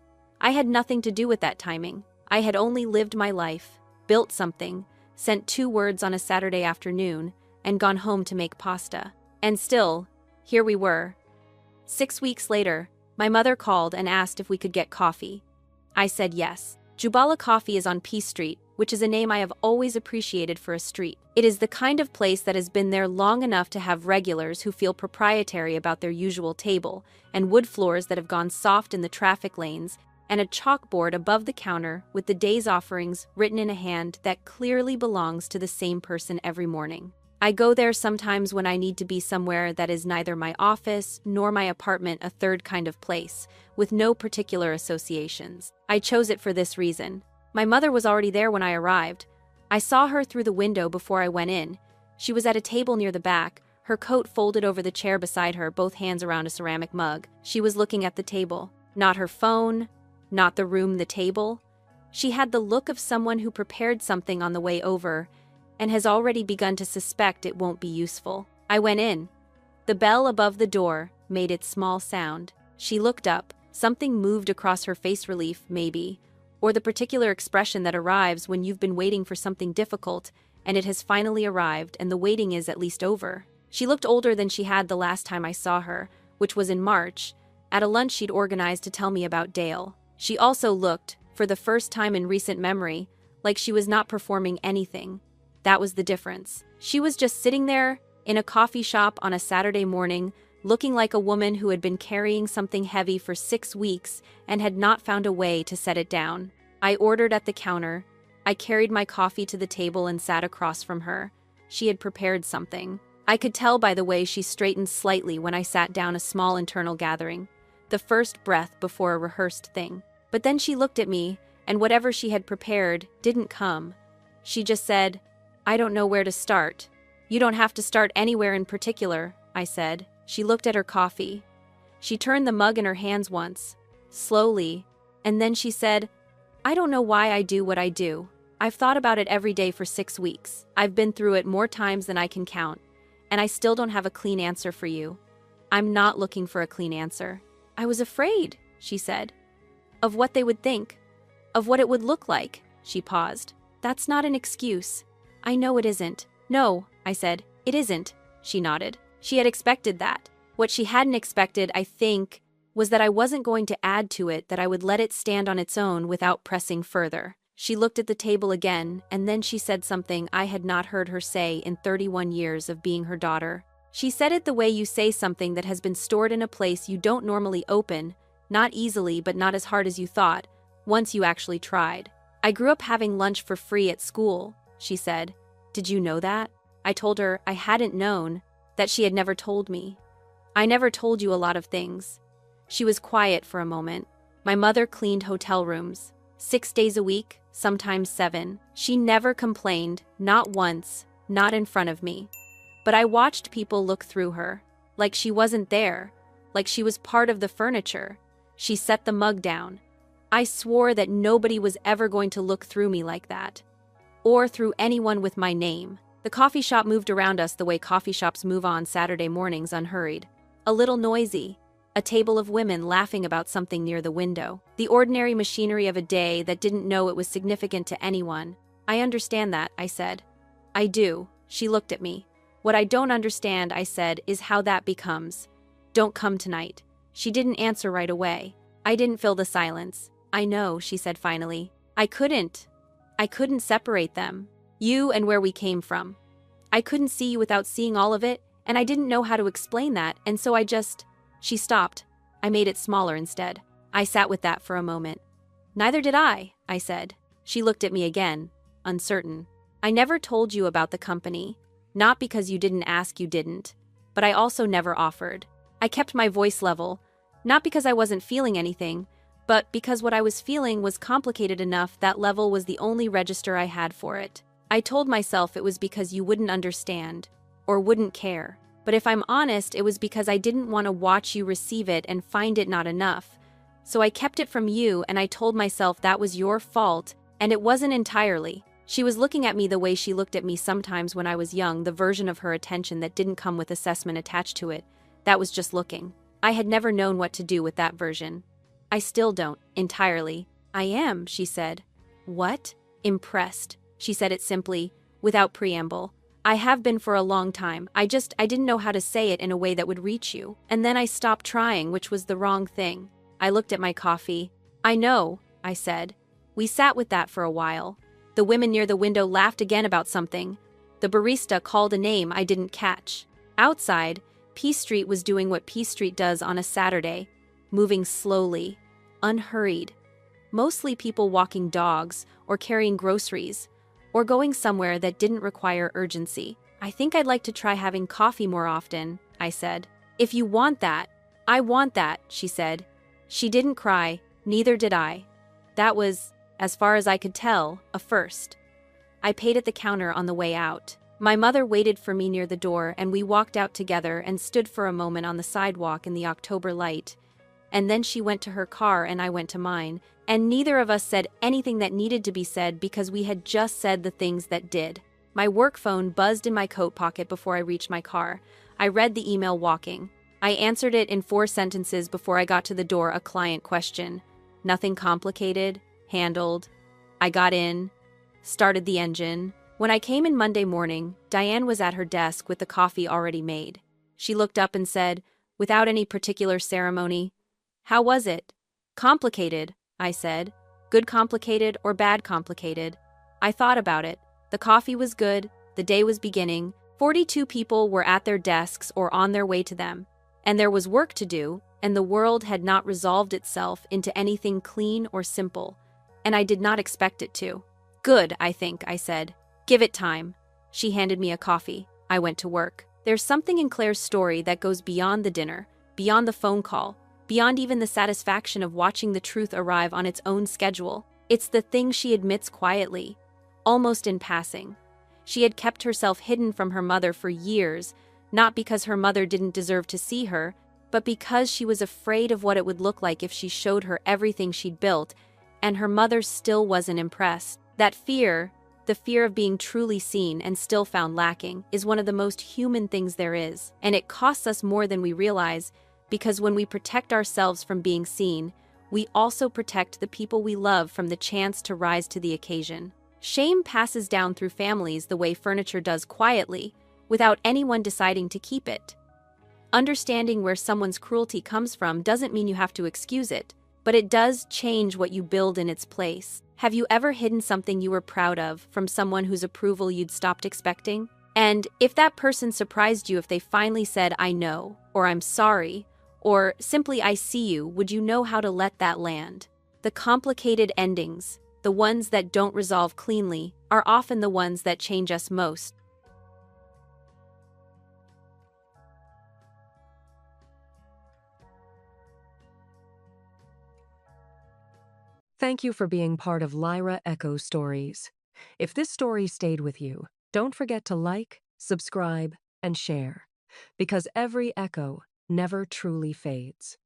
I had nothing to do with that timing. I had only lived my life, built something, sent 2 words on a Saturday afternoon, and gone home to make pasta. And still, here we were. 6 weeks later, my mother called and asked if we could get coffee. I said yes. Jubala Coffee is on Peace Street, which is a name I have always appreciated for a street. It is the kind of place that has been there long enough to have regulars who feel proprietary about their usual table, and wood floors that have gone soft in the traffic lanes, and a chalkboard above the counter with the day's offerings written in a hand that clearly belongs to the same person every morning. I go there sometimes when I need to be somewhere that is neither my office nor my apartment, a third kind of place, with no particular associations. I chose it for this reason. My mother was already there when I arrived. I saw her through the window before I went in. She was at a table near the back, her coat folded over the chair beside her, both hands around a ceramic mug. She was looking at the table. Not her phone, not the room, the table. She had the look of someone who prepared something on the way over and has already begun to suspect it won't be useful. I went in. The bell above the door made its small sound. She looked up. Something moved across her face, relief, maybe, or the particular expression that arrives when you've been waiting for something difficult and it has finally arrived and the waiting is at least over. She looked older than she had the last time I saw her, which was in March, at a lunch she'd organized to tell me about Dale. She also looked, for the first time in recent memory, like she was not performing anything. That was the difference. She was just sitting there, in a coffee shop on a Saturday morning, looking like a woman who had been carrying something heavy for 6 weeks and had not found a way to set it down. I ordered at the counter. I carried my coffee to the table and sat across from her. She had prepared something. I could tell by the way she straightened slightly when I sat down, a small internal gathering, the first breath before a rehearsed thing. But then she looked at me, and whatever she had prepared didn't come. She just said, "I don't know where to start." "You don't have to start anywhere in particular," I said. She looked at her coffee. She turned the mug in her hands once, slowly, and then she said, "I don't know why I do what I do. I've thought about it every day for 6 weeks. I've been through it more times than I can count, and I still don't have a clean answer for you. I'm not looking for a clean answer." "I was afraid," she said, "of what they would think, of what it would look like." She paused. "That's not an excuse." "I know it isn't." "No," I said, "it isn't." She nodded. She had expected that. What she hadn't expected, I think, was that I wasn't going to add to it, that I would let it stand on its own without pressing further. She looked at the table again, and then she said something I had not heard her say in 31 years of being her daughter. She said it the way you say something that has been stored in a place you don't normally open, not easily but not as hard as you thought, once you actually tried. "I grew up having lunch for free at school," she said. "Did you know that?" I told her I hadn't known, that she had never told me. "I never told you a lot of things." She was quiet for a moment. My mother cleaned hotel rooms, 6 days a week, sometimes 7. She never complained, not once, not in front of me. But I watched people look through her, like she wasn't there, like she was part of the furniture. She set the mug down. I swore that nobody was ever going to look through me like that, or through anyone with my name. The coffee shop moved around us the way coffee shops move on Saturday mornings, unhurried. A little noisy. A table of women laughing about something near the window. The ordinary machinery of a day that didn't know it was significant to anyone. "I understand that," I said. "I do." She looked at me. "What I don't understand," I said, "is how that becomes. Don't come tonight." She didn't answer right away. I didn't fill the silence. "I know," she said finally. I couldn't separate them. You and where we came from. I couldn't see you without seeing all of it, And I didn't know how to explain that, and so She stopped. I made it smaller instead. I sat with that for a moment. Neither did I said. She looked at me again, uncertain. I never told you about the company. Not because you didn't ask, you didn't. But I also never offered. I kept my voice level, not because I wasn't feeling anything, but because what I was feeling was complicated enough that level was the only register I had for it. I told myself it was because you wouldn't understand, or wouldn't care. But if I'm honest, it was because I didn't want to watch you receive it and find it not enough. So I kept it from you, and I told myself that was your fault, and it wasn't entirely. She was looking at me the way she looked at me sometimes when I was young, the version of her attention that didn't come with assessment attached to it. That was just looking. I had never known what to do with that version. I still don't, entirely. I am, she said. What? Impressed. She said it simply, without preamble. I have been for a long time. I didn't know how to say it in a way that would reach you. And then I stopped trying, which was the wrong thing. I looked at my coffee. I know, I said. We sat with that for a while. The women near the window laughed again about something. The barista called a name I didn't catch. Outside, P Street was doing what P Street does on a Saturday, moving slowly, unhurried. Mostly people walking dogs, or carrying groceries, or going somewhere that didn't require urgency. I think I'd like to try having coffee more often, I said. If you want that. I want that, she said. She didn't cry, neither did I. That was, as far as I could tell, a first. I paid at the counter on the way out. My mother waited for me near the door, and we walked out together and stood for a moment on the sidewalk in the October light. And then she went to her car and I went to mine, and neither of us said anything that needed to be said because we had just said the things that did. My work phone buzzed in my coat pocket before I reached my car. I read the email walking. I answered it in 4 sentences before I got to the door, a client question. Nothing complicated, handled. I got in, started the engine. When I came in Monday morning, Diane was at her desk with the coffee already made. She looked up and said, without any particular ceremony, "How was it?" "Complicated," I said. "Good complicated or bad complicated?" I thought about it. The coffee was good, the day was beginning, 42 people were at their desks or on their way to them. And there was work to do, and the world had not resolved itself into anything clean or simple, and I did not expect it to. "Good, I think," I said. "Give it time." She handed me a coffee. I went to work. There's something in Claire's story that goes beyond the dinner, beyond the phone call, beyond even the satisfaction of watching the truth arrive on its own schedule. It's the thing she admits quietly, almost in passing. She had kept herself hidden from her mother for years, not because her mother didn't deserve to see her, but because she was afraid of what it would look like if she showed her everything she'd built, and her mother still wasn't impressed. That fear, the fear of being truly seen and still found lacking, is one of the most human things there is, and it costs us more than we realize, because when we protect ourselves from being seen, we also protect the people we love from the chance to rise to the occasion. Shame passes down through families the way furniture does quietly, without anyone deciding to keep it. Understanding where someone's cruelty comes from doesn't mean you have to excuse it, but it does change what you build in its place. Have you ever hidden something you were proud of from someone whose approval you'd stopped expecting? And if that person surprised you, if they finally said, "I know," or "I'm sorry," or simply "I see you," would you know how to let that land? The complicated endings, the ones that don't resolve cleanly, are often the ones that change us most. Thank you for being part of Lyra Echo Stories. If this story stayed with you, don't forget to like, subscribe, and share, because every echo never truly fades.